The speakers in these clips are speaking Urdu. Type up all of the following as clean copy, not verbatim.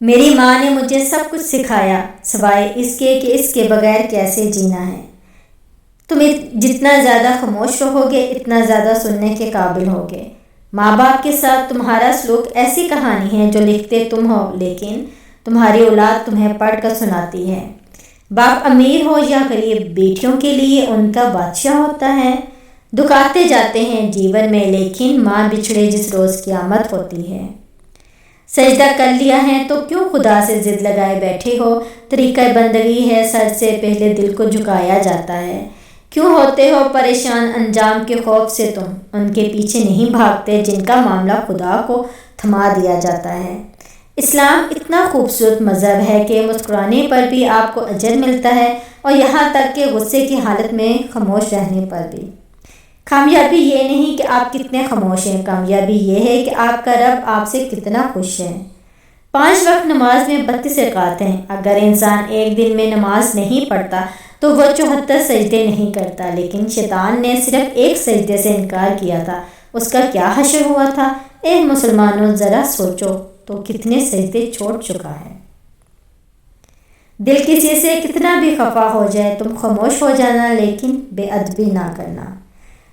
میری ماں نے مجھے سب کچھ سکھایا سوائے اس کے کہ اس کے بغیر کیسے جینا ہے۔ تم جتنا زیادہ خاموش رہو گے اتنا زیادہ سننے کے قابل ہوگے۔ ماں باپ کے ساتھ تمہارا سلوک ایسی کہانی ہے جو لکھتے تم ہو لیکن تمہاری اولاد تمہیں پڑھ کر سناتی ہے۔ باپ امیر ہو یا غریب، بیٹیوں کے لیے ان کا بادشاہ ہوتا ہے۔ دکھ آتے جاتے ہیں جیون میں لیکن ماں بچھڑے جس روز قیامت ہوتی ہے۔ سجدہ کر لیا ہے تو کیوں خدا سے ضد لگائے بیٹھے ہو؟ طریقہ بندگی ہے سر سے پہلے دل کو جھکایا جاتا ہے۔ کیوں ہوتے ہو پریشان انجام کے خوف سے؟ تم ان کے پیچھے نہیں بھاگتے جن کا معاملہ خدا کو تھما دیا جاتا ہے۔ اسلام اتنا خوبصورت مذہب ہے کہ مسکرانے پر بھی آپ کو اجر ملتا ہے اور یہاں تک کہ غصے کی حالت میں خاموش رہنے پر بھی۔ کامیابی یہ نہیں کہ آپ کتنے خاموش ہیں، کامیابی یہ ہے کہ آپ کا رب آپ سے کتنا خوش ہے۔ 5 وقت نماز میں 32 رکعت ہیں۔ اگر انسان ایک دن میں نماز نہیں پڑھتا تو وہ 74 سجدے نہیں کرتا، لیکن شیطان نے صرف ایک سجدے سے انکار کیا تھا، اس کا کیا حشر ہوا تھا؟ اے مسلمانوں ذرا سوچو تو کتنے سجدے چھوڑ چکا ہے۔ دل کسی سے کتنا بھی خفا ہو جائے تم خاموش ہو جانا لیکن بے ادبی نہ کرنا۔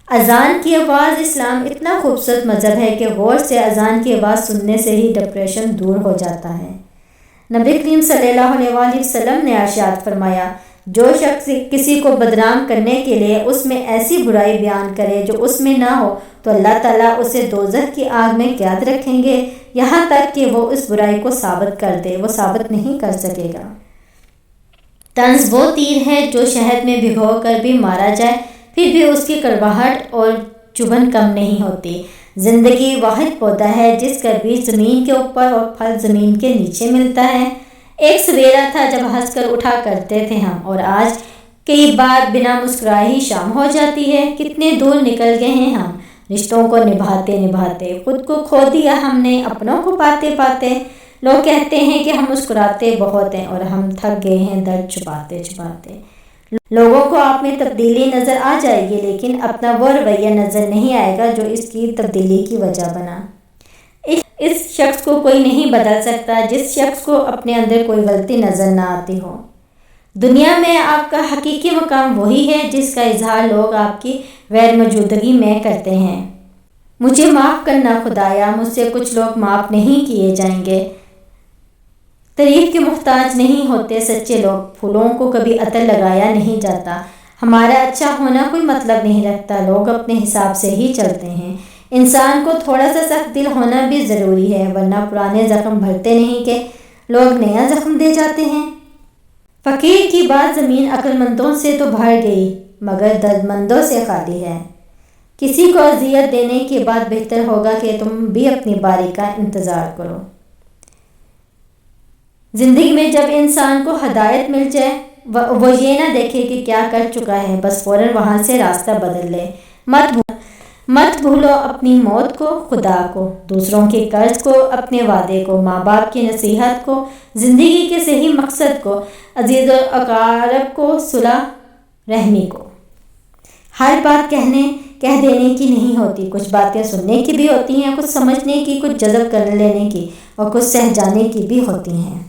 اذان کی آواز اسلام اتنا خوبصورت مذہب ہے کہ غور سے اذان کی آواز سننے سے ہی ڈپریشن دور ہو جاتا ہے۔ نبی کریم صلی اللہ علیہ وآلہ وسلم نے ارشاد فرمایا، جو شخص کسی کو بدنام کرنے کے لیے اس میں ایسی برائی بیان کرے جو اس میں نہ ہو تو اللہ تعالیٰ اسے دوزخ کی آگ میں قید رکھیں گے یہاں تک کہ وہ اس برائی کو ثابت کر دے۔ وہ ثابت نہیں کر سکے گا۔ طنز وہ تیر ہے جو شہد میں بھگو کر بھی مارا جائے پھر بھی اس کی کڑواہٹ اور چبھن کم نہیں ہوتی۔ زندگی واحد پودا ہے جس کا بیج زمین کے اوپر اور پھل زمین کے نیچے ملتا ہے۔ ایک سویرا تھا جب ہنس کر اٹھا کرتے تھے ہم، اور آج کئی بار بنا مسکرائے ہی شام ہو جاتی ہے۔ کتنے دور نکل گئے ہیں ہم، رشتوں کو نبھاتے نبھاتے خود کو کھو دیا ہم نے اپنوں کو پاتے پاتے۔ لوگ کہتے ہیں کہ ہم مسکراتے بہت ہیں اور ہم تھک گئے ہیں درد چھپاتے چھپاتے۔ لوگوں کو آپ میں تبدیلی نظر آ جائے گی لیکن اپنا وہ رویہ نظر نہیں آئے گا جو اس کی تبدیلی کی وجہ بنا۔ اس شخص کو کوئی نہیں بدل سکتا جس شخص کو اپنے اندر کوئی غلطی نظر نہ آتی ہو۔ دنیا میں آپ کا حقیقی مقام وہی ہے جس کا اظہار لوگ آپ کی غیر موجودگی میں کرتے ہیں۔ مجھے معاف کرنا خدایا، مجھ سے کچھ لوگ معاف نہیں کیے جائیں گے۔ تعریف کے محتاج نہیں ہوتے سچے لوگ، پھولوں کو کبھی عطر لگایا نہیں جاتا۔ ہمارا اچھا ہونا کوئی مطلب نہیں رکھتا، لوگ اپنے حساب سے ہی چلتے ہیں۔ انسان کو تھوڑا سا سخت دل ہونا بھی ضروری ہے ورنہ پرانے زخم بھرتے نہیں کہ لوگ نیا زخم دے جاتے ہیں۔ فقیر کی بات زمین عقل مندوں سے تو بھر گئی مگر درد مندوں سے خالی ہے۔ کسی کو اذیت دینے کے بعد بہتر ہوگا کہ تم بھی اپنی باری کا انتظار کرو۔ زندگی میں جب انسان کو ہدایت مل جائے وہ یہ نہ دیکھے کہ کیا کر چکا ہے، بس فوراً وہاں سے راستہ بدل لے۔ مت بھولو اپنی موت کو، خدا کو، دوسروں کے قرض کو، اپنے وعدے کو، ماں باپ کی نصیحت کو، زندگی کے صحیح مقصد کو، عزیز و اقارب کو، صلح رحمی کو۔ ہر بات کہہ دینے کی نہیں ہوتی، کچھ باتیں سننے کی بھی ہوتی ہیں، کچھ سمجھنے کی، کچھ جذب کر لینے کی اور کچھ سہ جانے کی بھی ہوتی ہیں۔